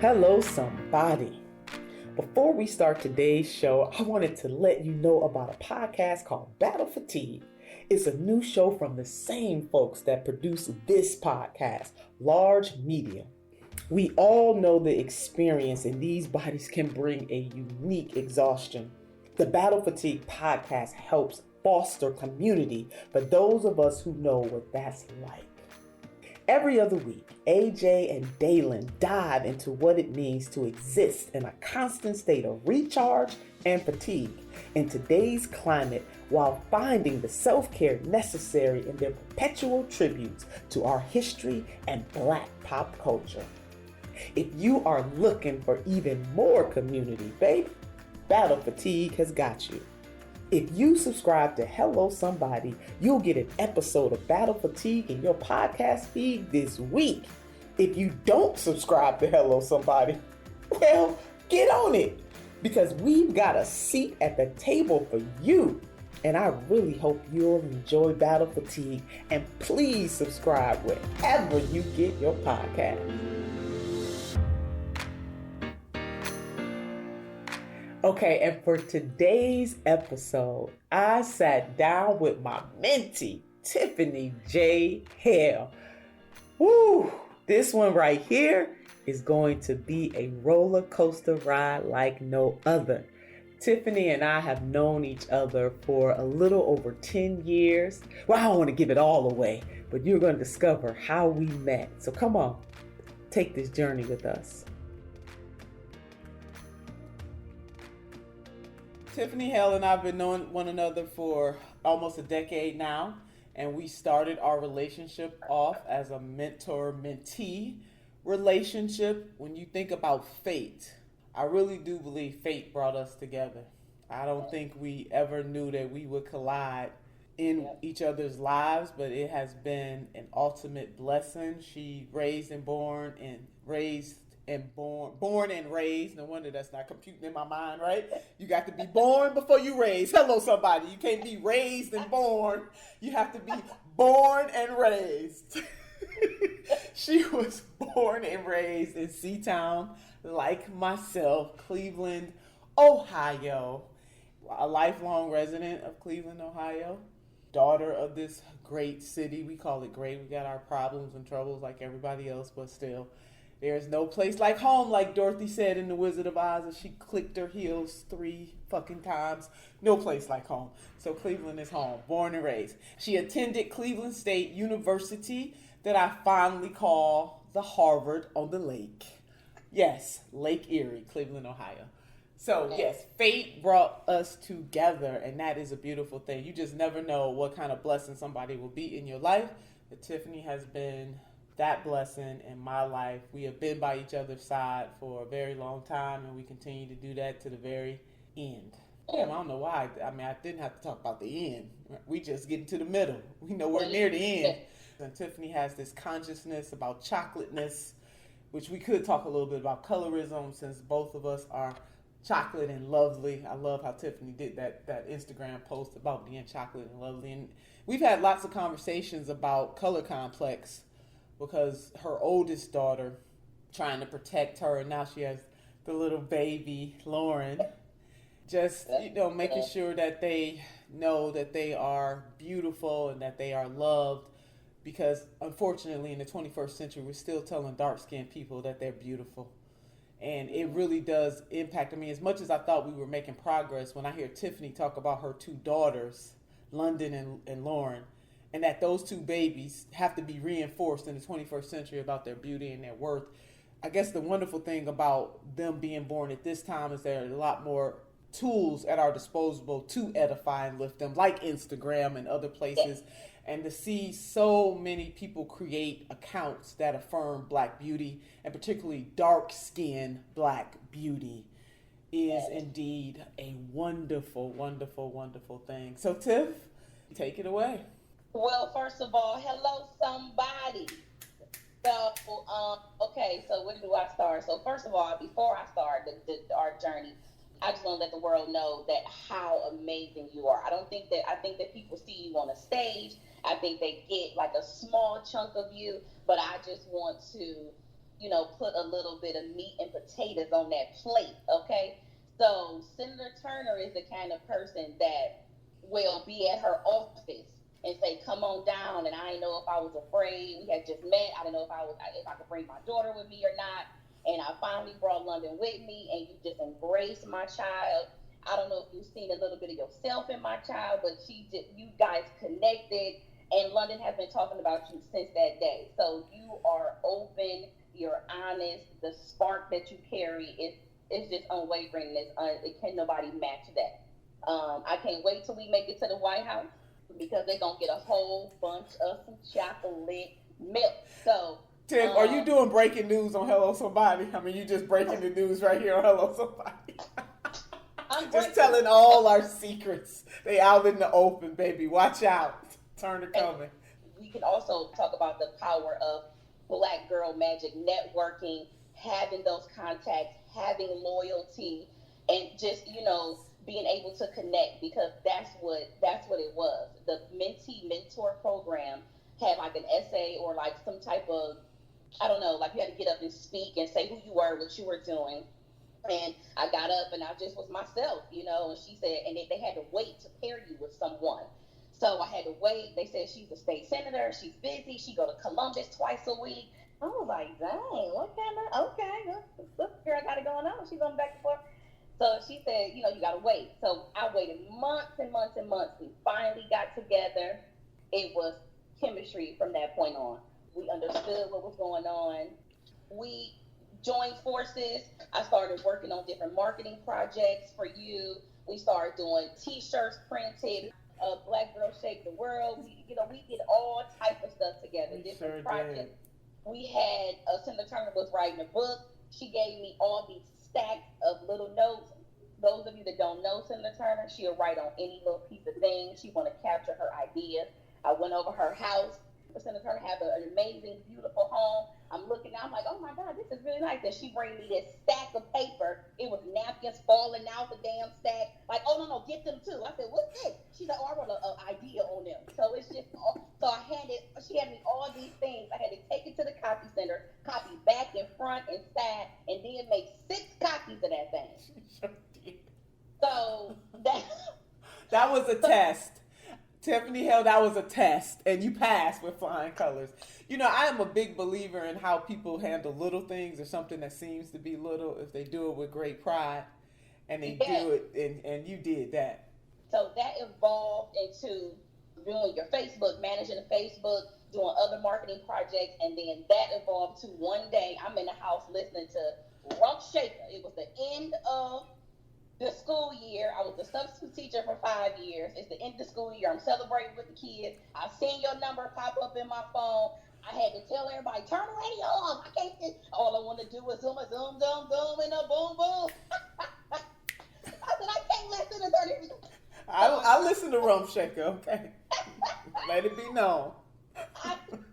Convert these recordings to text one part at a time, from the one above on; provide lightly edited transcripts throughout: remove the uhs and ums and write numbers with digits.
Hello, somebody. Before we start today's show, I wanted to let you know about a podcast called Battle Fatigue. It's a new show from the same folks that produce this podcast, Large Media. We all know the experience in these bodies can bring a unique exhaustion. The Battle Fatigue podcast helps foster community for those of us who know what that's like. Every other week, AJ and Dalen dive into what it means to exist in a constant state of recharge and fatigue in today's climate while finding the self-care necessary in their perpetual tributes to our history and Black pop culture. If you are looking for even more community, baby, Battle Fatigue has got you. If you subscribe to Hello Somebody, you'll get an episode of Battle Fatigue in your podcast feed this week. If you don't subscribe to Hello Somebody, well, get on it, because we've got a seat at the table for you. And I really hope you'll enjoy Battle Fatigue, and please subscribe wherever you get your podcast. Okay, and for today's episode, I sat down with my mentee, Teffannie J Hale. Woo! This one right here is going to be a roller coaster ride like no other. Tiffany and I have known each other for a little over 10 years. Well, I don't want to give it all away, but you're going to discover how we met. So come on, take this journey with us. Teffannie Hale and I have been knowing one another for almost a decade now, and we started our relationship off as a mentor-mentee relationship. When you think about fate, I really do believe fate brought us together. I don't think we ever knew that we would collide in each other's lives, but it has been an ultimate blessing. She born and raised. No wonder that's not computing in my mind, right? You got to be born before you raise. Hello, somebody. You can't be raised and born. You have to be born and raised. She was born and raised in Seatown, like myself, Cleveland, Ohio. A lifelong resident of Cleveland, Ohio. Daughter of this great city. We call it great. We got our problems and troubles like everybody else, but still. There's no place like home, like Dorothy said in The Wizard of Oz as she clicked her heels 3 fucking times. No place like home. So Cleveland is home, born and raised. She attended Cleveland State University, that I fondly call the Harvard on the lake. Yes, Lake Erie, Cleveland, Ohio. So yes, fate brought us together, and that is a beautiful thing. You just never know what kind of blessing somebody will be in your life. But Tiffany has been that blessing in my life. We have been by each other's side for a very long time, and we continue to do that to the very end. Damn, I don't know why. I didn't have to talk about the end. We just getting to the middle. We know we're near the end. And Tiffany has this consciousness about chocolateness, which we could talk a little bit about colorism, since both of us are chocolate and lovely. I love how Tiffany did that Instagram post about being chocolate and lovely. And we've had lots of conversations about color complex, because her oldest daughter, trying to protect her, and now she has the little baby, Lauren, just, making sure that they know that they are beautiful and that they are loved, because unfortunately in the 21st century, we're still telling dark-skinned people that they're beautiful. And it really does impact. As much as I thought we were making progress, when I hear Tiffany talk about her 2 daughters, London and Lauren, and that those 2 babies have to be reinforced in the 21st century about their beauty and their worth. I guess the wonderful thing about them being born at this time is there are a lot more tools at our disposal to edify and lift them, like Instagram and other places. And to see so many people create accounts that affirm Black beauty, and particularly dark-skinned Black beauty, is indeed a wonderful, wonderful, wonderful thing. So Tiff, take it away. Well, first of all, hello, somebody. So, okay, so where do I start? So, first of all, before I start our journey, I just want to let the world know that how amazing you are. I think that people see you on a stage. I think they get like a small chunk of you, but I just want to put a little bit of meat and potatoes on that plate, okay? So Senator Turner is the kind of person that will be at her office and say, "Come on down." And I didn't know if I was afraid. We had just met. I didn't know if I could bring my daughter with me or not. And I finally brought London with me, and you just embraced my child. I don't know if you've seen a little bit of yourself in my child, but you guys connected, and London has been talking about you since that day. So you are open, you're honest, the spark that you carry is just unwavering. It can nobody match that. I can't wait till we make it to the White House, because they're gonna get a whole bunch of some chocolate milk. So Tim, are you doing breaking news on Hello Somebody? I mean, you just breaking the news right here on Hello Somebody. Just telling all our secrets. They out in the open, baby. Watch out. Turner coming. We can also talk about the power of Black Girl Magic, networking, having those contacts, having loyalty, and just, being able to connect, because that's what it was. The mentee mentor program had like an essay or like some type of, I don't know, like you had to get up and speak and say who you were, what you were doing. And I got up and I just was myself, and she said, and they had to wait to pair you with someone. So I had to wait. They said she's a state senator, she's busy, she go to Columbus twice a week. I was like, dang, what kind of, okay, this girl got it going on. She's going back and forth. So she said, you got to wait. So I waited months and months and months. We finally got together. It was chemistry from that point on. We understood what was going on. We joined forces. I started working on different marketing projects for you. We started doing T-shirts printed. Black Girl Shake the World. We did all type of stuff together. Different projects. We had Senator Turner was writing a book. She gave me all these stacks of little notes. Those of you that don't know Senator Turner, she'll write on any little piece of thing. She want to capture her idea. I went over her house. Senator Turner has an amazing, beautiful home. I'm looking out, I'm like, oh my God, this is really nice. And she bring me this stack of paper. It was napkins falling out the damn stack. Like, oh no, get them too. I said, what's this? She's like, oh, I wrote an idea on them. So it's just, so she had me all these things. I had to take it to the copy center, copy back and front and side, and then make 6 copies of that thing. So that was a test. Teffannie J Hale, that was a test, and you passed with flying colors. I am a big believer in how people handle little things or something that seems to be little if they do it with great pride, and they do it, and you did that. So that evolved into doing your Facebook, managing the Facebook, doing other marketing projects, and then that evolved to one day I'm in the house listening to Rump Shaker. It was the end of the school year. I was a substitute teacher for 5 years. It's the end of the school year. I'm celebrating with the kids. I seen your number pop up in my phone. I had to tell everybody, turn the radio off. I can't sit. All I want to do is zoom, zoom, zoom, zoom, and a boom, boom. I said, I can't listen to 30 minutes. I listen to Rump Shaker, okay? Let it be known.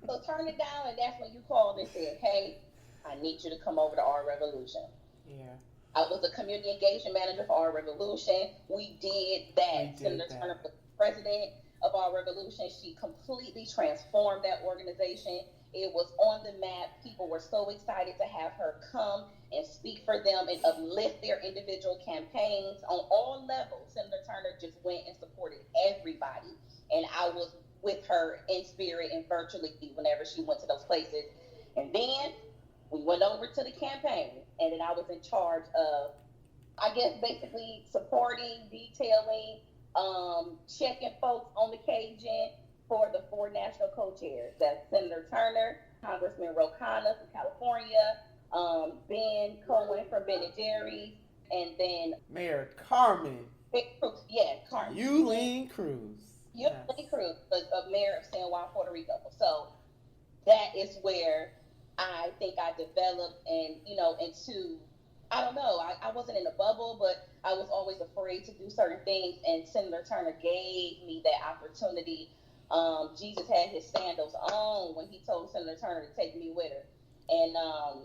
So turn it down, and that's when you called and said, hey, I need you to come over to Our Revolution. Yeah. I was a community engagement manager for Our Revolution. We did that. Senator Turner was president of Our Revolution. She completely transformed that organization. It was on the map. People were so excited to have her come and speak for them and uplift their individual campaigns on all levels. Senator Turner just went and supported everybody. And I was with her in spirit and virtually whenever she went to those places. And then we went over to the campaign, and then I was in charge of, I guess, basically supporting, detailing, checking folks on the Cajun for the 4 national co-chairs. That's Senator Turner, Congressman Rokana from California, Ben Cohen from Ben and Jerry's, and then Mayor Carmen. Carmen. Euleen Cruz. Euleen Cruz, the mayor of San Juan, Puerto Rico. So that is where I think I developed into, I don't know, I wasn't in a bubble, but I was always afraid to do certain things, and Senator Turner gave me that opportunity. Jesus had his sandals on when he told Senator Turner to take me with her. And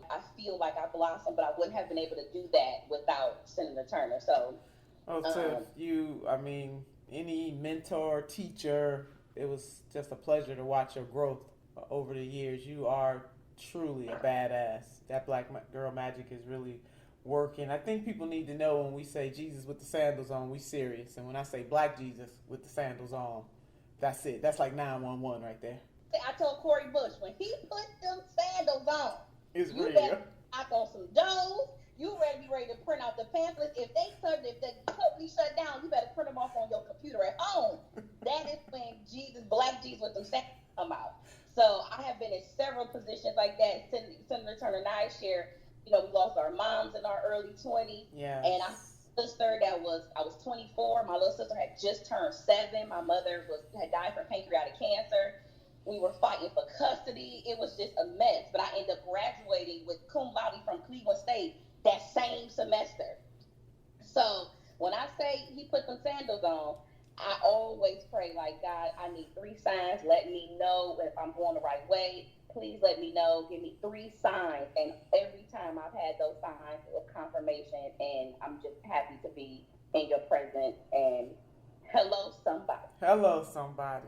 I feel like I blossomed, but I wouldn't have been able to do that without Senator Turner. So, any mentor, teacher, it was just a pleasure to watch your growth over the years. You are truly a badass. That black girl magic is really working. I think people need to know when we say Jesus with the sandals on, we serious. And when I say black Jesus with the sandals on, that's it. That's like 911 right there. I told Corey Bush, when he put them sandals on, it's you real. better knock on some doors. You be ready to print out the pamphlets. If the company shut down, you better print them off on your computer at home. That is when black Jesus with them sandals come out. So I have been in several positions like that. Senator Turner and I share, we lost our moms in our early 20s. Yeah. And I sister I was 24. My little sister had just turned 7. My mother had died from pancreatic cancer. We were fighting for custody. It was just a mess. But I ended up graduating with cum laude from Cleveland State that same semester. So when I say he put them sandals on, I always pray like, God, I need 3 signs. Let me know if I'm going the right way. Please let me know. Give me 3 signs. And every time I've had those signs of confirmation, and I'm just happy to be in your presence. And hello, somebody. Hello, somebody.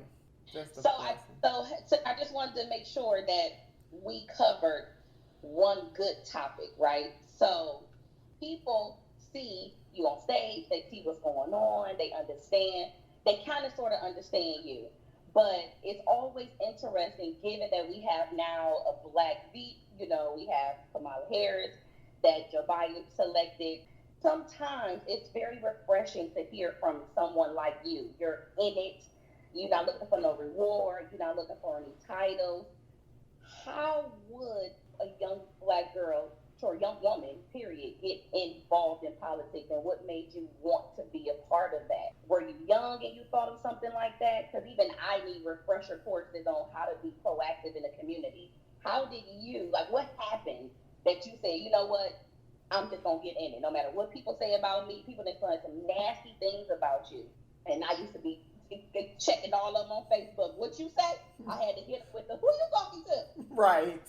So I just wanted to make sure that we covered one good topic, right? So people see you on stage, they see what's going on, they understand, they kind of sort of understand you. But it's always interesting, given that we have now a black beat, we have Kamala Harris, that Joe Biden selected. Sometimes it's very refreshing to hear from someone like you. You're in it. You're not looking for no reward. You're not looking for any titles. How would a young black girl or a young woman, period, get involved in politics, and what made you want to be a part of that? Were you young and you thought of something like that? Because even I need refresher courses on how to be proactive in the community. How did you, what happened that you said, you know what, I'm just going to get in it. No matter what people say about me, people that say some nasty things about you. And I used to be checking all of them on Facebook. What you say? I had to hit up with who you talking to? Right.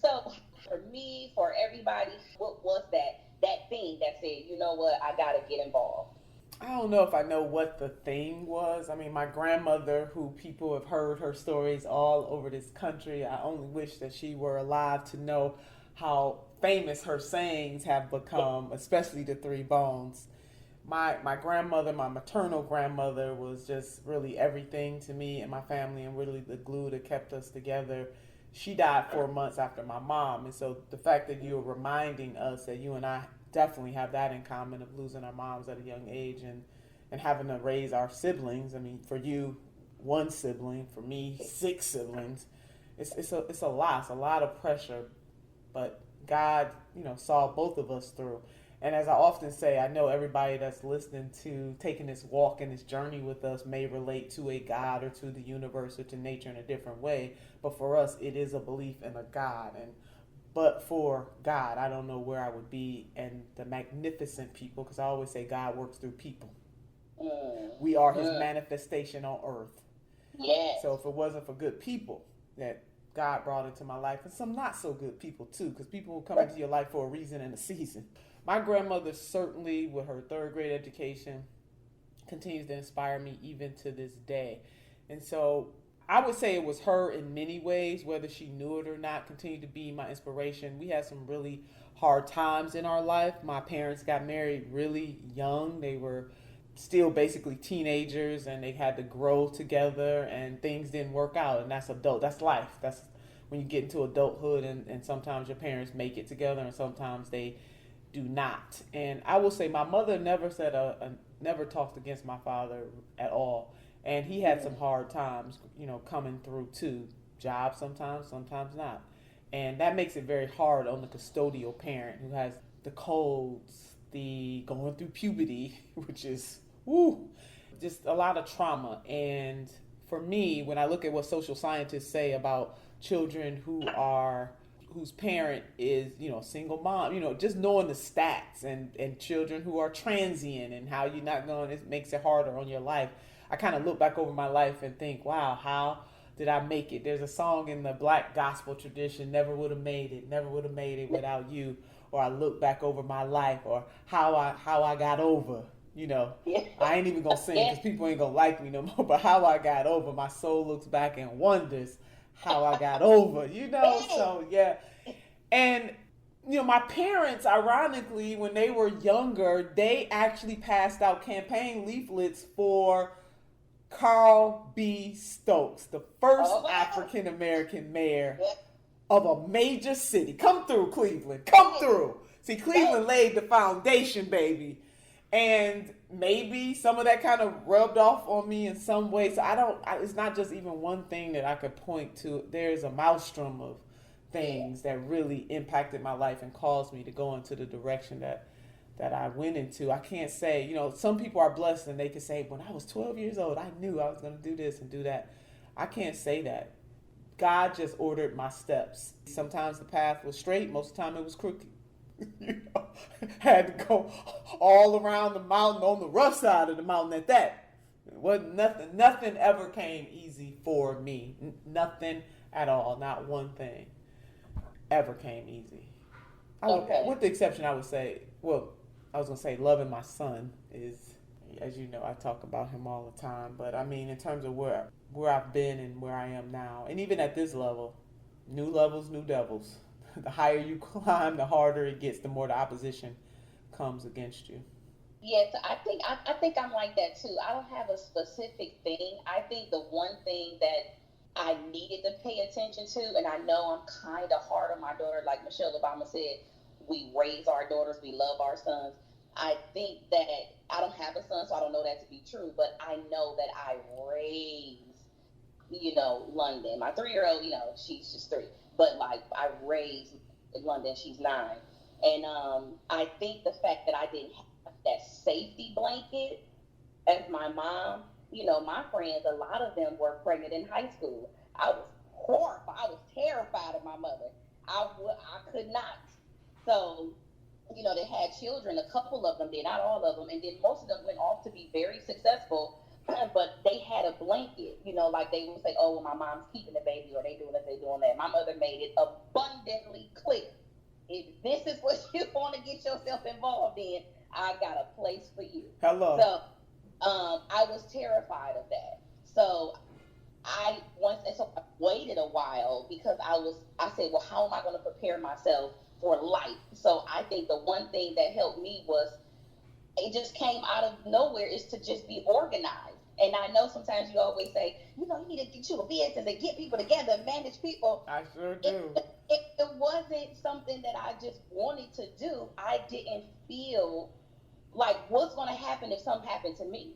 So for me, for everybody, what was that thing that said, you know what, I got to get involved? I don't know if I know what the thing was. I mean, my grandmother, who people have heard her stories all over this country, I only wish that she were alive to know how famous her sayings have become, especially the 3 bones. My grandmother, my maternal grandmother, was just really everything to me and my family, and really the glue that kept us together. She died 4 months after my mom, and so the fact that you're reminding us that you and I definitely have that in common, of losing our moms at a young age and having to raise our siblings. I mean, for you, 1 sibling, for me, 6 siblings. It's a lot. It's a lot of pressure, but God, saw both of us through. And as I often say, I know everybody that's listening to taking this walk and this journey with us may relate to a God or to the universe or to nature in a different way. But for us, it is a belief in a God. But for God, I don't know where I would be, and the magnificent people, because I always say God works through people. We are his manifestation on earth. Yeah. So if it wasn't for good people that God brought into my life, and some not so good people too, because people will come into your life for a reason and a season. My grandmother, certainly with her 3rd grade education, continues to inspire me even to this day. And so I would say it was her in many ways, whether she knew it or not, continued to be my inspiration. We had some really hard times in our life. My parents got married really young. They were still basically teenagers, and they had to grow together, and things didn't work out. And that's life. That's when you get into adulthood, and sometimes your parents make it together and sometimes they do not. And I will say my mother never never talked against my father at all. And he had some hard times, coming through too. Jobs sometimes not. And that makes it very hard on the custodial parent who has the colds, the going through puberty, which is, just a lot of trauma. And for me, when I look at what social scientists say about children whose parent is, single mom, just knowing the stats, and children who are transient and how you're not going, it makes it harder on your life. I kind of look back over my life and think, wow, how did I make it? There's a song in the black gospel tradition, never would have made it without you. Or I look back over my life, or how I got over, I ain't even gonna sing because people ain't gonna like me no more, but how I got over, my soul looks back and wonders how I got over, Yes. so yeah. And, my parents, ironically, when they were younger, they actually passed out campaign leaflets for Carl B. Stokes, the first Oh, African American mayor yeah. of a major city. Come through, Cleveland. Come through. See, Cleveland laid the foundation, baby. And maybe some of that kind of rubbed off on me in some way. So it's not just even one thing that I could point to. There's a maelstrom of things that really impacted my life and caused me to go into the direction that I went into. I can't say, some people are blessed and they can say, when I was 12 years old, I knew I was going to do this and do that. I can't say that. God just ordered my steps. Sometimes the path was straight, most of the time it was crooked. Had to go all around the mountain on the rough side of the mountain at that. It wasn't nothing ever came easy for me. Nothing at all, not one thing ever came easy. Okay. With the exception, I would say, I was going to say loving my son is, as you know, I talk about him all the time. But I mean, in terms of where I've been and where I am now, and even at this level, new levels, new devils. The higher you climb, the harder it gets, the more the opposition comes against you. Yes, I think I'm like that too. I don't have a specific thing. I think the one thing that I needed to pay attention to, and I know I'm kind of hard on my daughter, like Michelle Obama said, we raise our daughters, we love our sons. I think that I don't have a son, so I don't know that to be true, but I know that I raised, London. My 3-year-old, she's just 3, but like I raised London, she's 9. And I think the fact that I didn't have that safety blanket as my mom, my friends, a lot of them were pregnant in high school. I was horrified. I was terrified of my mother. I could not. So, they had children. A couple of them did, not all of them. And then most of them went off to be very successful. But they had a blanket, like they would say, oh, well, my mom's keeping the baby, or they doing this, they doing that. My mother made it abundantly clear. If this is what you want to get yourself involved in, I got a place for you. Hello. So I was terrified of that. So I waited a while because I said, well, how am I going to prepare myself for life? So I think the one thing that helped me was, it just came out of nowhere, is to just be organized. And I know sometimes you always say, you need to get you a business and get people together and manage people. I sure do. It wasn't something that I just wanted to do. I didn't feel like, what's going to happen if something happened to me,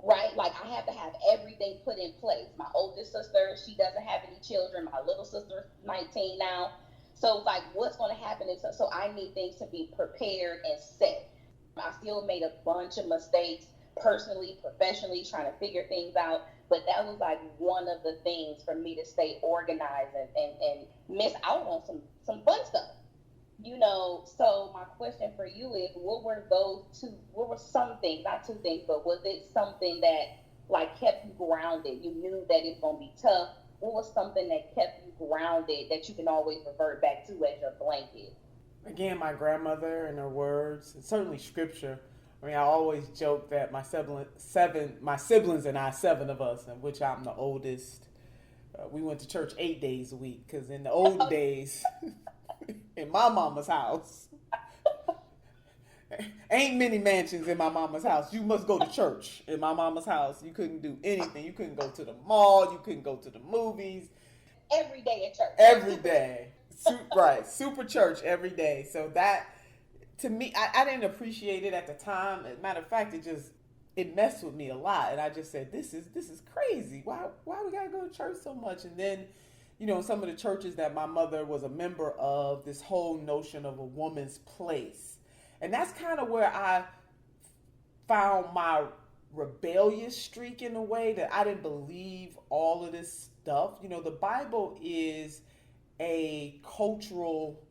right? Like, I have to have everything put in place. My oldest sister, she doesn't have any children. My little sister's 19 now. So, like, what's going to happen if so I need things to be prepared and set. I still made a bunch of mistakes personally, professionally, trying to figure things out. But that was like one of the things for me to stay organized and miss out on some fun stuff. So my question for you is, what were some things, not two things, but was it something that like kept you grounded? You knew that it's going to be tough. What was something that kept you grounded that you can always revert back to as your blanket? Again, my grandmother and her words, and certainly scripture. I mean, I always joke that my siblings and I, 7 of us, in which I'm the oldest, we went to church 8 days a week, because in the old days, in my mama's house, ain't many mansions in my mama's house. You must go to church in my mama's house. You couldn't do anything. You couldn't go to the mall. You couldn't go to the movies. Every day at church. Every day. Right. Super church every day. So that, to me, I didn't appreciate it at the time. As a matter of fact, it messed with me a lot. And I just said, this is crazy. Why we gotta go to church so much? And then, some of the churches that my mother was a member of, this whole notion of a woman's place. And that's kind of where I found my rebellious streak, in a way that I didn't believe all of this stuff. The Bible is a cultural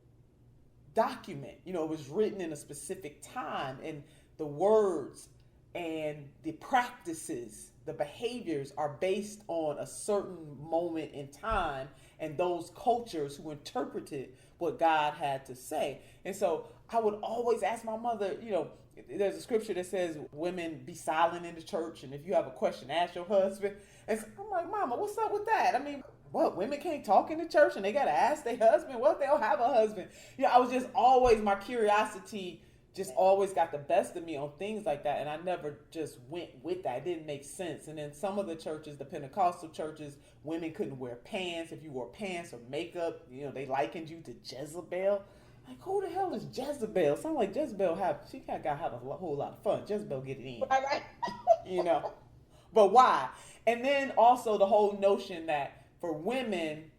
document. It was written in a specific time, and the words and the practices, the behaviors are based on a certain moment in time and those cultures who interpreted what God had to say. And so I would always ask my mother, there's a scripture that says women be silent in the church, and if you have a question, ask your husband. And so I'm like, Mama, what's up with that? I mean, what, women can't talk in the church and they got to ask their husband? What if they don't have a husband? You know, I was just always, my curiosity just always got the best of me on things like that, and I never just went with that. It didn't make sense. And then some of the churches, the Pentecostal churches, women couldn't wear pants. If you wore pants or makeup, you know, they likened you to Jezebel. Like, who the hell is Jezebel? Sound like Jezebel she got to have a whole lot of fun. Jezebel get it in. Right. You know? But why? And then also the whole notion that for women,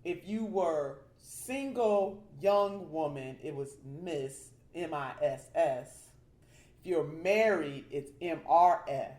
if you were single young woman, it was Miss, M-I-S-S. If you're married, it's M-R-S.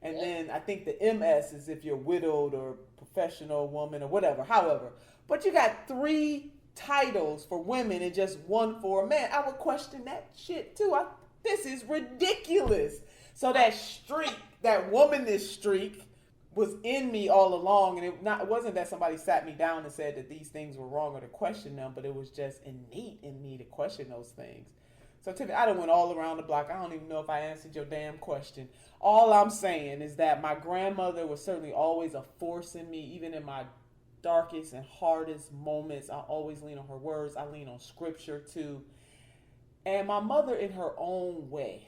And then I think the M-S is if you're widowed or professional woman or whatever, however. But you got 3 titles for women and just 1 for a man. I would question that shit too. This is ridiculous. So that streak, that womanish streak, was in me all along, and it wasn't that somebody sat me down and said that these things were wrong or to question them, but it was just innate in me to question those things. So Tiffany, I done went all around the block. I don't even know if I answered your damn question. All I'm saying is that my grandmother was certainly always a force in me, even in my darkest and hardest moments. I always lean on her words. I lean on scripture too. And my mother, in her own way,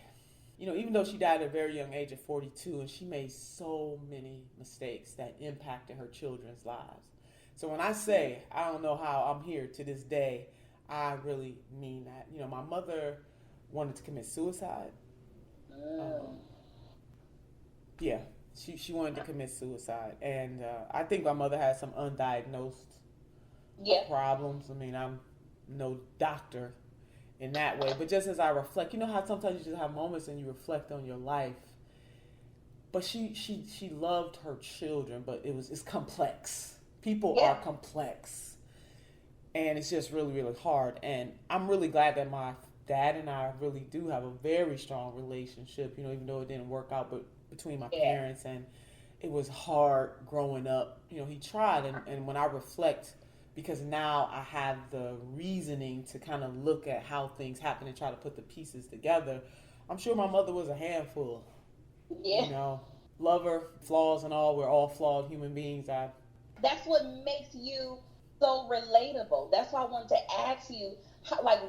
you know, even though she died at a very young age of 42, and she made so many mistakes that impacted her children's lives. So when I say I don't know how I'm here to this day, I really mean that. You know, my mother wanted to commit suicide. Yeah, she wanted to commit suicide. And I think my mother had some undiagnosed problems. I mean, I'm no doctor in that way, but just as I reflect, you know how sometimes you just have moments and you reflect on your life. But she loved her children, but it's complex. People are complex, and it's just really, really hard. And I'm really glad that my dad and I really do have a very strong relationship. You know, even though it didn't work out, but between my parents, and it was hard growing up. You know, he tried, and when I reflect, because now I have the reasoning to kind of look at how things happen and try to put the pieces together. I'm sure my mother was a handful. Yeah. You know, love her, flaws and all. We're all flawed human beings. That's what makes you so relatable. That's why I wanted to ask you,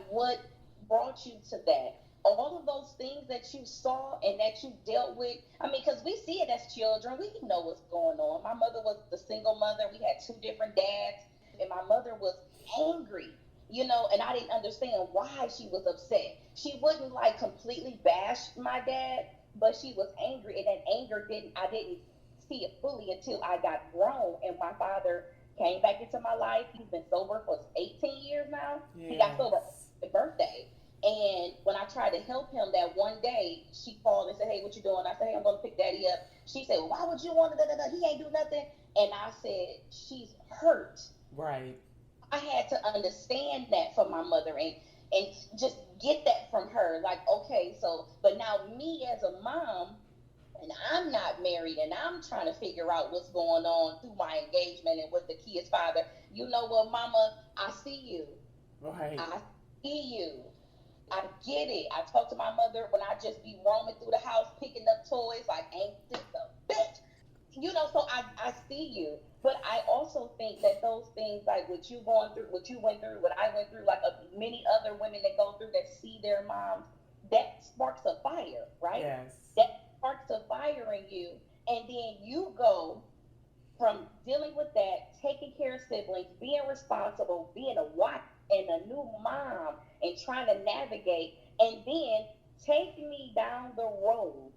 what brought you to that? All of those things that you saw and that you dealt with. I mean, because we see it as children. We know what's going on. My mother was the single mother. We had 2 different dads. And my mother was angry, you know, and I didn't understand why she was upset. She wouldn't completely bash my dad, but she was angry, and that anger I didn't see it fully until I got grown, and my father came back into my life. He's been sober for 18 years now. Yes. He got sober on his birthday. And when I tried to help him that one day, she called and said, "Hey, what you doing?" I said, "Hey, I'm going to pick Daddy up." She said, "Well, why would you want to? He ain't do nothing." And I said, "She's hurt." Right. I had to understand that from my mother and just get that from her. Okay, so, but now me as a mom, and I'm not married, and I'm trying to figure out what's going on through my engagement and with the kid's father. You know what, Mama? I see you. Right. I see you. I get it. I talk to my mother when I just be roaming through the house picking up toys ain't this a bitch? You know, so I see you. But I also think that those things what you went through, what I went through, many other women that go through that see their moms, that sparks a fire, right? Yes. That sparks a fire in you. And then you go from dealing with that, taking care of siblings, being responsible, being a wife and a new mom, and trying to navigate, and then take me down the road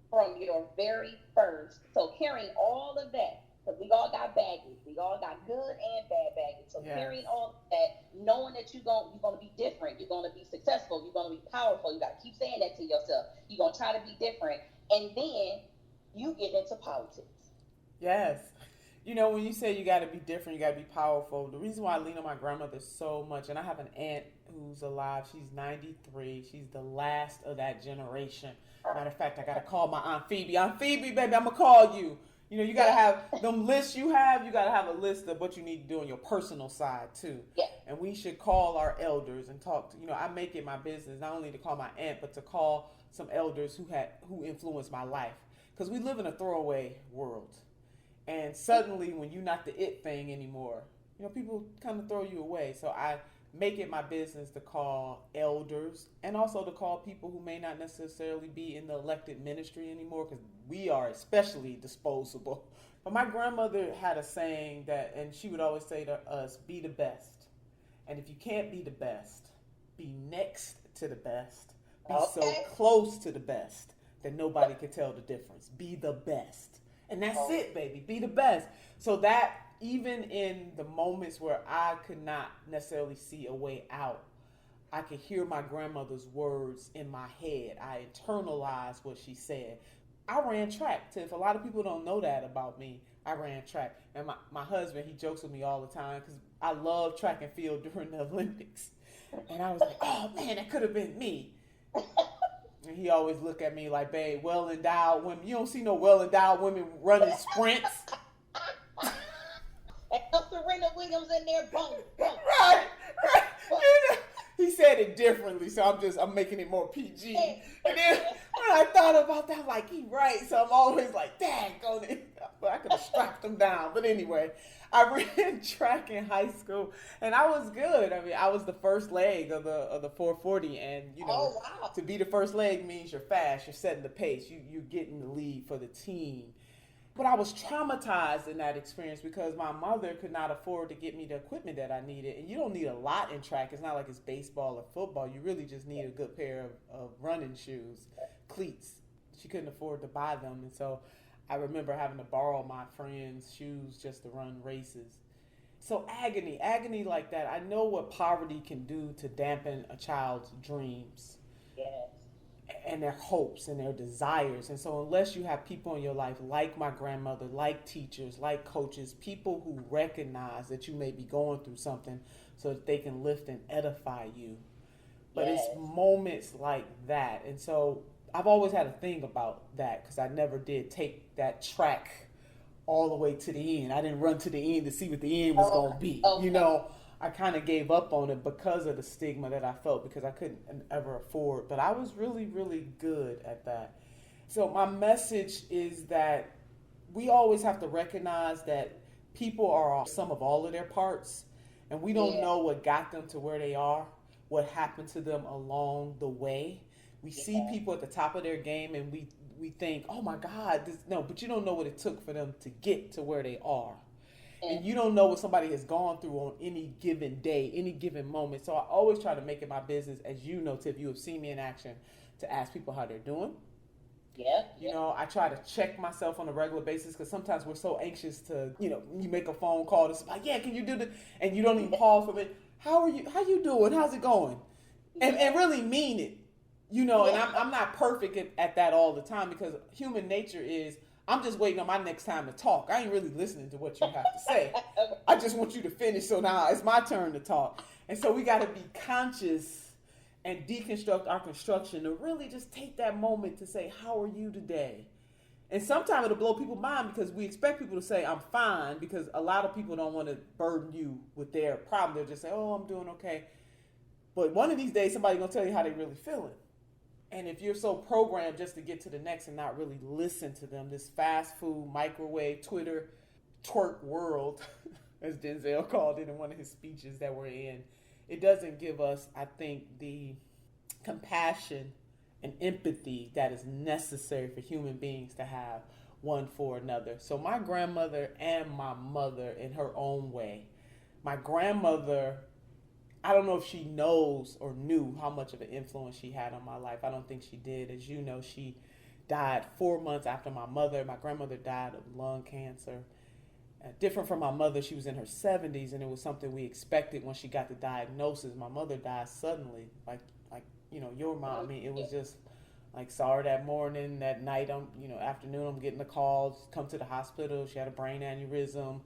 from your very first. So carrying all of that, because we all got baggage. We all got good and bad baggage. So carrying all of that, knowing that you're going to be different. You're going to be successful. You're going to be powerful. You got to keep saying that to yourself. You're going to try to be different. And then you get into politics. Yes. You know, when you say you got to be different, you got to be powerful. The reason why I lean on my grandmother so much, and I have an aunt who's alive. She's 93. She's the last of that generation. Matter of fact, I got to call my Aunt Phoebe. Aunt Phoebe, baby, I'm going to call you. You know, you gotta have them lists you have. You gotta have a list of what you need to do on your personal side too. Yeah. And we should call our elders and talk to. You know, I make it my business not only to call my aunt, but to call some elders who influenced my life. Because we live in a throwaway world, and suddenly when you're not the it thing anymore, you know, people kind of throw you away. So I make it my business to call elders and also to call people who may not necessarily be in the elected ministry anymore, because we are especially disposable. But my grandmother had a saying that, and she would always say to us, be the best. And if you can't be the best, be next to the best. Be so close to the best that nobody can tell the difference. Be the best. And that's it, baby. Be the best. So that even in the moments where I could not necessarily see a way out, I could hear my grandmother's words in my head. I internalized what she said. I ran track, Tiff. A lot of people don't know that about me. I ran track. And my husband, he jokes with me all the time because I love track and field during the Olympics. And I was like, oh man, that could have been me. And he always look at me like, babe, well-endowed women. You don't see no well-endowed women running sprints. And Serena Williams in there, boom, boom. Right. He said it differently, so I'm making it more PG. And then when I thought about that, I'm like, he right. So I'm always like, dang, go there. But I could have strapped him down. But anyway, I ran track in high school, and I was good. I mean, I was the first leg of the 440, and you know, to be the first leg means you're fast. You're setting the pace. You're getting the lead for the team. But I was traumatized in that experience because my mother could not afford to get me the equipment that I needed. And you don't need a lot in track. It's not like it's baseball or football. You really just need a good pair of running shoes, cleats. She couldn't afford to buy them. And so I remember having to borrow my friend's shoes just to run races. So agony like that. I know what poverty can do to dampen a child's dreams. Yes. And their hopes and their desires. And so unless you have people in your life like my grandmother, like teachers, like coaches, people who recognize that you may be going through something so that they can lift and edify you. But it's moments like that. And so I've always had a thing about that because I never did take that track all the way to the end. I didn't run to the end to see what the end was going to be. You know, I kind of gave up on it because of the stigma that I felt because I couldn't ever afford. But I was really, really good at that. So my message is that we always have to recognize that people are some of all of their parts. And we don't know what got them to where they are, what happened to them along the way. We see people at the top of their game and we think, oh my God, no, but you don't know what it took for them to get to where they are. And you don't know what somebody has gone through on any given day, any given moment. So I always try to make it my business, as you know, Tiff, you have seen me in action, to ask people how they're doing. You know, I try to check myself on a regular basis because sometimes we're so anxious to, you know, you make a phone call to somebody, yeah, can you do this? And you don't even pause from it. How you doing? How's it going? And really mean it, you know, and I'm not perfect at that all the time because human nature is, I'm just waiting on my next time to talk. I ain't really listening to what you have to say. I just want you to finish, so now it's my turn to talk. And so we got to be conscious and deconstruct our construction to really just take that moment to say, how are you today? And sometimes it'll blow people's mind because we expect people to say, I'm fine, because a lot of people don't want to burden you with their problem. They'll just say, oh, I'm doing okay. But one of these days, somebody's going to tell you how they really feeling. And if you're so programmed just to get to the next and not really listen to them, this fast food, microwave, Twitter, twerk world, as Denzel called it in one of his speeches that we're in, it doesn't give us, I think, the compassion and empathy that is necessary for human beings to have one for another. So my grandmother and my mother in her own way. My grandmother, I don't know if she knows or knew how much of an influence she had on my life. I don't think she did. As you know, she died 4 months after my mother. My grandmother died of lung cancer. Different from my mother, she was in her 70s, and it was something we expected when she got the diagnosis. My mother died suddenly, like you know, your mom. I mean, it was just like, saw her that morning, that night, afternoon, I'm getting the calls, come to the hospital. She had a brain aneurysm.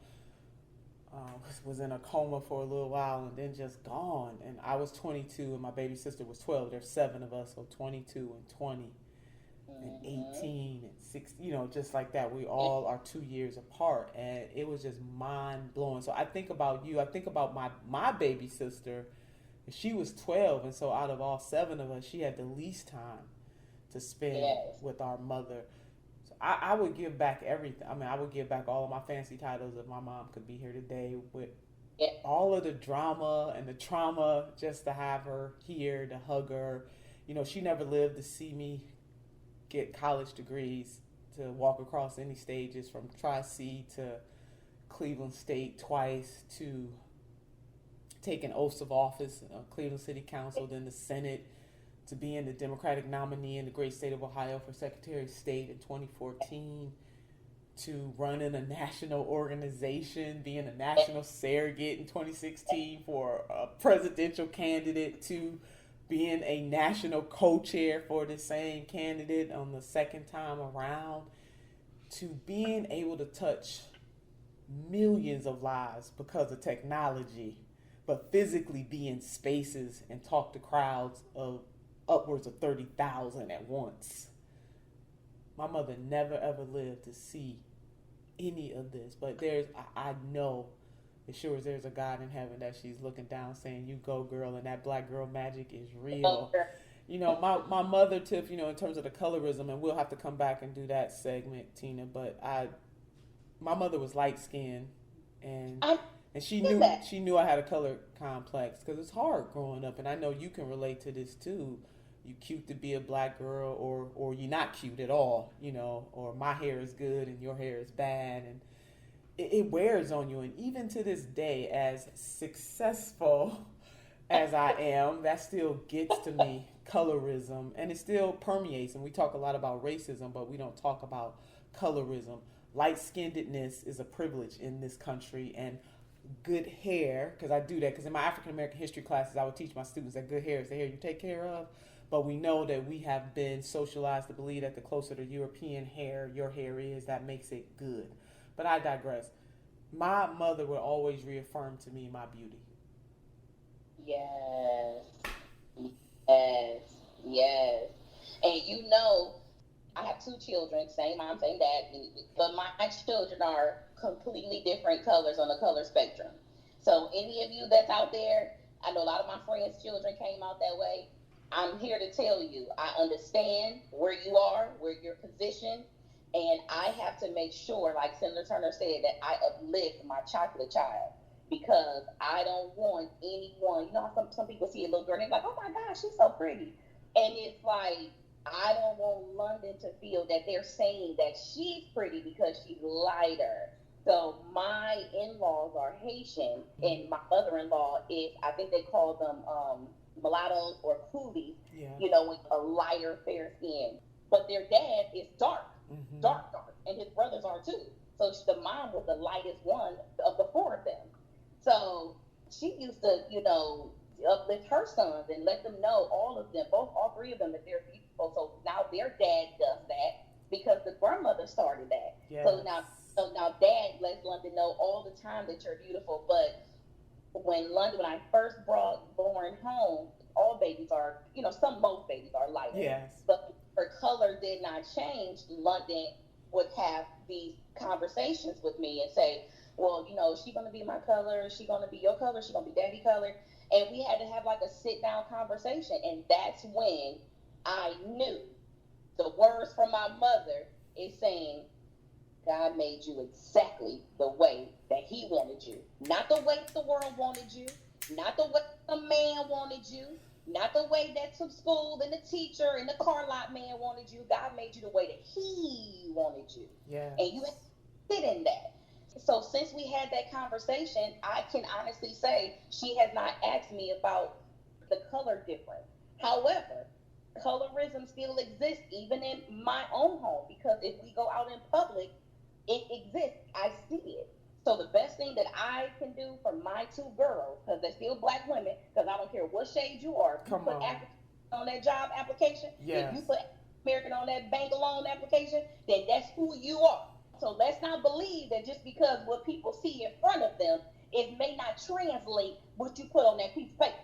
Was in a coma for a little while and then just gone. And I was 22 and my baby sister was 12. There's 7 of us, so 22 and 20. and 18 and 16, just like that. We all are 2 years apart, and it was just mind blowing. So I think about you. I think about my baby sister. She was 12, and so out of all 7 of us, she had the least time to spend with our mother. So I would give back everything. I mean, I would give back all of my fancy titles if my mom could be here today, with all of the drama and the trauma, just to have her here, to hug her. She never lived to see me get college degrees, to walk across any stages from Tri-C to Cleveland State twice, to taking oaths of office, Cleveland City Council, then the Senate, to being the Democratic nominee in the great state of Ohio for Secretary of State in 2014, to running a national organization, being a national surrogate in 2016 for a presidential candidate, to being a national co-chair for the same candidate on the second time around, to being able to touch millions of lives because of technology, but physically be in spaces and talk to crowds of upwards of 30,000 at once. My mother never ever lived to see any of this, but I know as sure as there's a God in heaven that she's looking down saying, "You go, girl," and that black girl magic is real. My mother, Tiff, in terms of the colorism, and we'll have to come back and do that segment, Tina, but my mother was light skinned, and she knew I had a color complex, because it's hard growing up, and I know you can relate to this too. You cute to be a black girl, or you're not cute at all, or my hair is good and your hair is bad, and it wears on you. And even to this day, as successful as I am, that still gets to me, colorism, and it still permeates. And we talk a lot about racism, but we don't talk about colorism. Light-skinnedness is a privilege in this country, and good hair, because I do that, because in my African American history classes, I would teach my students that good hair is the hair you take care of. But we know that we have been socialized to believe that the closer to European hair your hair is, that makes it good. But I digress. My mother would always reaffirm to me my beauty. Yes. And I have 2 children, same mom, same dad, but my children are completely different colors on the color spectrum. So any of you that's out there, I know a lot of my friends' children came out that way. I'm here to tell you, I understand where you are, where you're positioned, and I have to make sure, like Senator Turner said, that I uplift my chocolate child, because I don't want anyone, how some people see a little girl and they're like, "Oh my gosh, she's so pretty." And it's like, I don't want London to feel that they're saying that she's pretty because she's lighter. So my in-laws are Haitian, and my mother-in-law is, I think they call them mulattoes or coolies, with a lighter, fair skin. But their dad is dark, dark, and his brothers are too. So the mom was the lightest one of the 4 of them. So she used to, uplift her sons and let them know, all 3 of them, that they're beautiful. So now their dad does that because the grandmother started that. Yes. So now dad lets London know all the time that you're beautiful. But when I first born home, all babies are, most babies are lighter. Yes. But her color did not change. London would have these conversations with me and say, "Well, is she going to be my color? Is she going to be your color? Is she going to be daddy color?" And we had to have like a sit down conversation. And that's when I knew the words from my mother is saying, God made you exactly the way that he wanted you. Not the way the world wanted you. Not the way the man wanted you. Not the way that some school and the teacher and the car lot man wanted you. God made you the way that he wanted you. Yeah. And you have to sit in that. So since we had that conversation, I can honestly say she has not asked me about the color difference. However, colorism still exists even in my own home, because if we go out in public, it exists. I see it. So the best thing that I can do for my 2 girls, because they're still black women, because I don't care what shade you are, if you put African on that job application, if you put American on that bank loan application, then that's who you are. So let's not believe that just because what people see in front of them, it may not translate what you put on that piece of paper.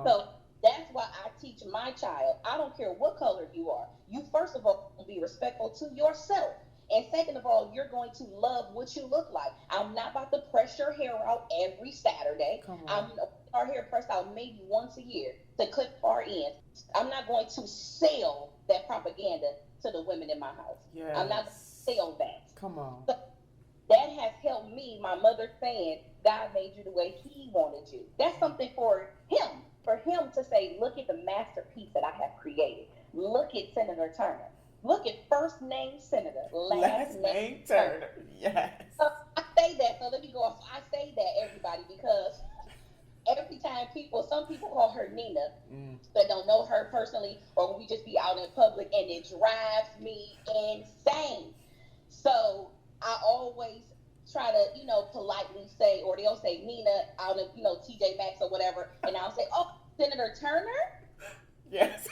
So That's why I teach my child, I don't care what color you are. You, first of all, be respectful to yourself. And second of all, you're going to love what you look like. I'm not about to press your hair out every Saturday. I'm our hair pressed out maybe once a year to clip our ends. I'm not going to sell that propaganda to the women in my house. Yes. I'm not going to sell that. Come on. So that has helped me, my mother saying, God made you the way he wanted you. That's something for him to say, look at the masterpiece that I have created. Look at Senator Turner. Look at first name Senator, last name Turner. Yes. So I say that, so let me go off. I say that, everybody, because every time some people call her Nina that don't know her personally, or we just be out in public, and it drives me insane. So I always try to, politely say, or they'll say Nina out of, TJ Maxx or whatever, and I'll say, oh, Senator Turner? Yes.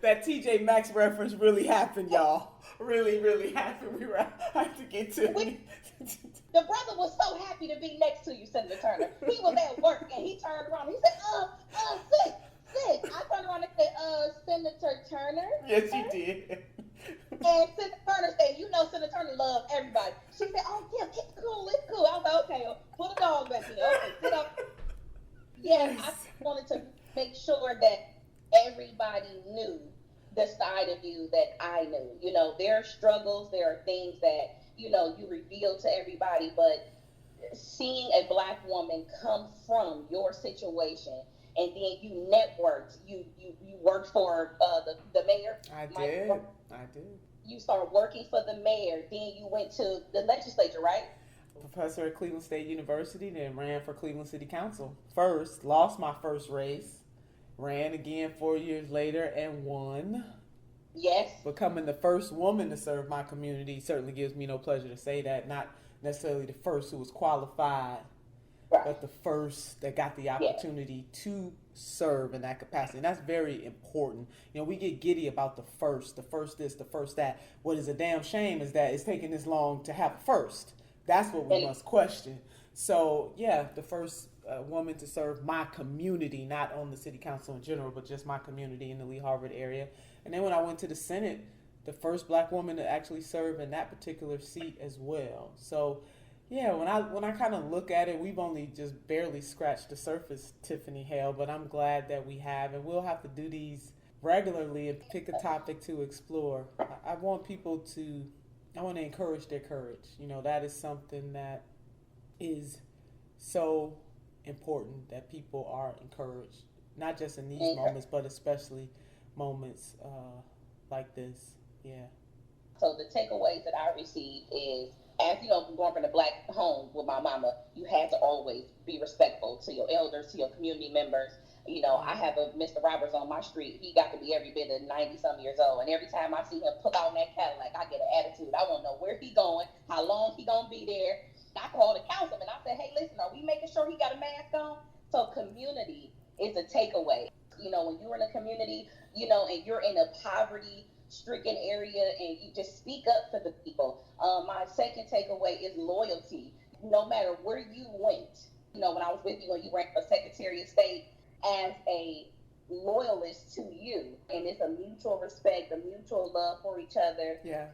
That TJ Maxx reference really happened, y'all. Really, really happened. I have to get to it. The brother was so happy to be next to you, Senator Turner. He was at work, and he turned around. He said, sis. I turned around and said, Senator Turner? Yes, you did. And Senator Turner said, Senator Turner loves everybody. She said, oh, yeah, it's cool. I was like, okay, put a dog back here. Okay, sit up. Yes, I wanted to make sure that everybody knew the side of you that I knew. There are struggles, there are things that, you reveal to everybody, but seeing a Black woman come from your situation, and then you networked, you worked for the mayor. I did. You started working for the mayor, then you went to the legislature, right? Professor at Cleveland State University, then ran for Cleveland City Council. First, lost my first race, ran again 4 years later and won. Yes. Becoming the first woman to serve my community certainly gives me no pleasure to say that. Not necessarily the first who was qualified, right, but the first that got the opportunity to serve in that capacity. And that's very important. We get giddy about the first this, the first that. What is a damn shame is that it's taking this long to have a first. That's what we must question. So, yeah, the first woman to serve my community, not on the city council in general, but just my community in the Lee Harvard area. And then when I went to the Senate, the first Black woman to actually serve in that particular seat as well. So, yeah, when I kind of look at it, we've only just barely scratched the surface, Teffannie Hale, but I'm glad that we have, and we'll have to do these regularly and pick a topic to explore. I want people to, I want to encourage their courage. That is something that is so important, that people are encouraged, not just in these moments, but especially moments like this. Yeah. So the takeaways that I received is, as growing from a Black home with my mama, you had to always be respectful to your elders, to your community members. I have a Mr. Roberts on my street. He got to be every bit of 90-some years old. And every time I see him pull out in that Cadillac, I get an attitude. I want to know where he going, how long he going to be there. I called the councilman. I said, hey, listen, are we making sure he got a mask on? So community is a takeaway. When you're in a community, and you're in a poverty-stricken area, and you just speak up for the people. My second takeaway is loyalty. No matter where you went, when I was with you when you ran for Secretary of State, as a loyalist to you, and it's a mutual respect, a mutual love for each other. Yes.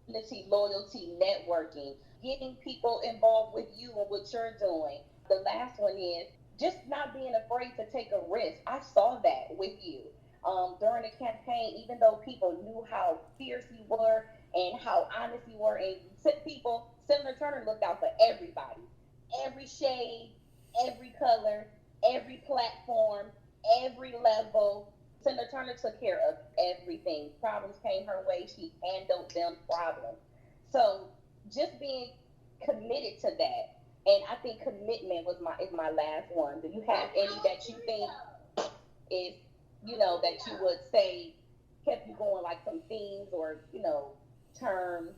Community, loyalty, networking, getting people involved with you and what you're doing. The last one is just not being afraid to take a risk. I saw that with you during the campaign, even though people knew how fierce you were and how honest you were, and Senator Turner looked out for everybody, every shade, every color, every platform, every level. Senator Turner took care of everything. Problems came her way, she handled them problems. So just being committed to that, and I think commitment is my last one. Do you have any that you think is, that you would say kept you going, like some themes or, terms?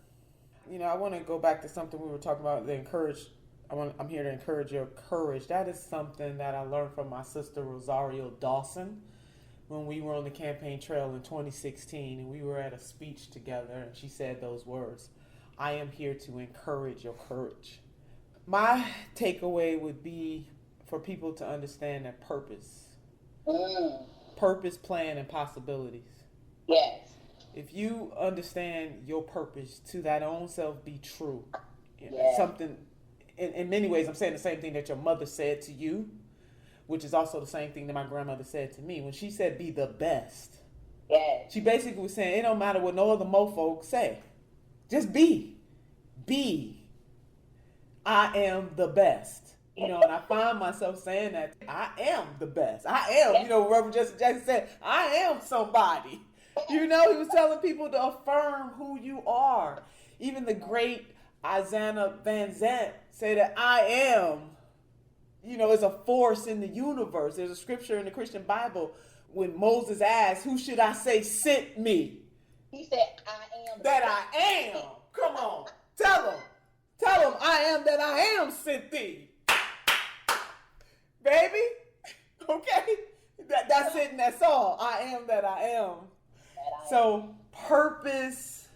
I want to go back to something we were talking about, I'm here to encourage your courage. That is something that I learned from my sister Rosario Dawson when we were on the campaign trail in 2016, and we were at a speech together, and she said those words, I am here to encourage your courage. My takeaway would be for people to understand that purpose, Mm. purpose, plan, and possibilities. Yes. If you understand your purpose to that own self be true, Yes. something, in many ways, I'm saying the same thing that your mother said to you, which is also the same thing that my grandmother said to me. When she said be the best, Yes. she basically was saying it don't matter what no other mofo say. Just be. Be. I am the best. You know, and I find myself saying that I am the best. I am, you know, Reverend Jesse Jackson said, I am somebody. You know, he was telling people to affirm who you are. Even the great Izana Van Zant said that I am, you know, is a force in the universe. There's a scripture in the Christian Bible when Moses asked, who should I say sent me? He said, I am. That I am. Come on. Tell him. Tell him I am that I am sent thee. Baby. Okay? That's it and that's all. I am that I am. So purpose,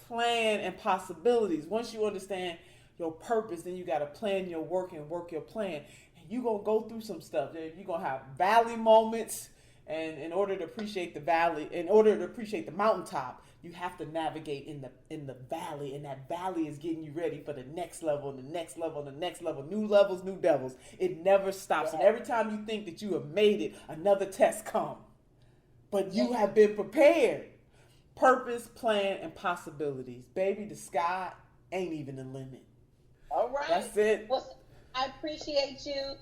plan, and possibilities. Once you understand your purpose, then you got to plan your work and work your plan. And you're going to go through some stuff. You're going to have valley moments. And in order to appreciate the valley, in order to appreciate the mountaintop, you have to navigate in the valley. And that valley is getting you ready for the next level, and the next level, and the next level. New levels, new devils. It never stops. And every time you think that you have made it, another test comes. But you have been prepared. Purpose, plan, and possibilities. Baby, the sky ain't even the limit. All right. That's it. Well, I appreciate you.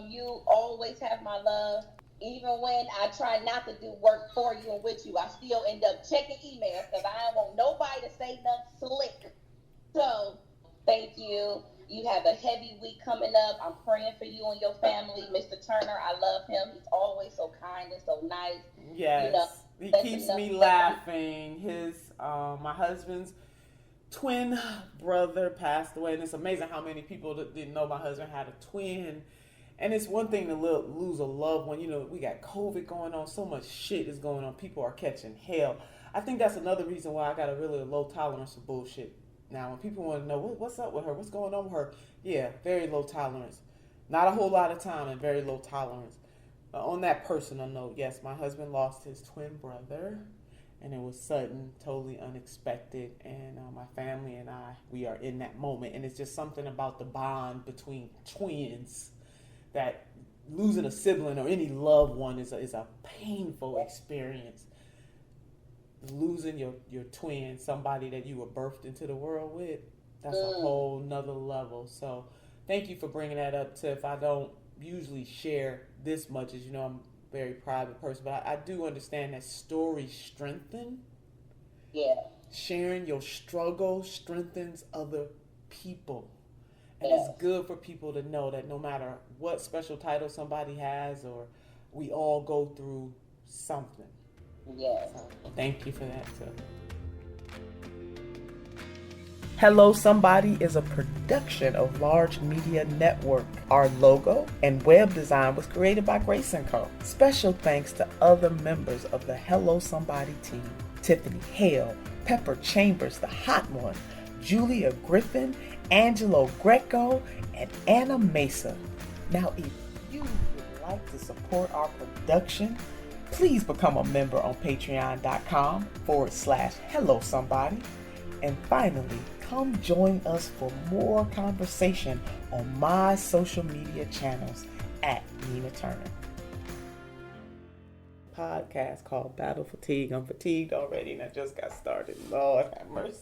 You always have my love. Even when I try not to do work for you and with you, I still end up checking emails because I don't want nobody to say nothing slick. So, thank you. You have a heavy week coming up. I'm praying for you and your family. Mr. Turner, I love him. He's always so kind and so nice. Yes. You know, he keeps me laughing. My husband's twin brother passed away. And it's amazing how many people didn't know my husband had a twin. And it's one thing to lose a loved one. You know, we got COVID going on. So much shit is going on. People are catching hell. I think that's another reason why I got a really low tolerance for bullshit. Now, when people want to know what's up with her, what's going on with her, yeah, very low tolerance. Not a whole lot of time and very low tolerance. On that personal note, yes, my husband lost his twin brother, and it was sudden, totally unexpected. And my family and I, we are in that moment. And it's just something about the bond between twins that losing a sibling or any loved one is a painful experience. Losing your twin, somebody that you were birthed into the world with, that's a whole nother level. So thank you for bringing that up, Tiff. I don't usually share this much, as you know, I'm a very private person, but I do understand that stories strengthen. Yeah. Sharing your struggle strengthens other people. And Yes. It's good for people to know that no matter what special title somebody has, or we all go through something. Yes. So, thank you for that, too. Hello Somebody is a production of Large Media Network. Our logo and web design was created by Grace & Co. Special thanks to other members of the Hello Somebody team. Teffannie Hale, Pepper Chambers, the hot one, Julia Griffin, Angelo Greco, and Anna Mesa. Now, if you would like to support our production, please become a member on patreon.com/Hello Somebody. And finally, come join us for more conversation on my social media channels at Nina Turner. Podcast called Battle Fatigue. I'm fatigued already and I just got started. Lord have mercy.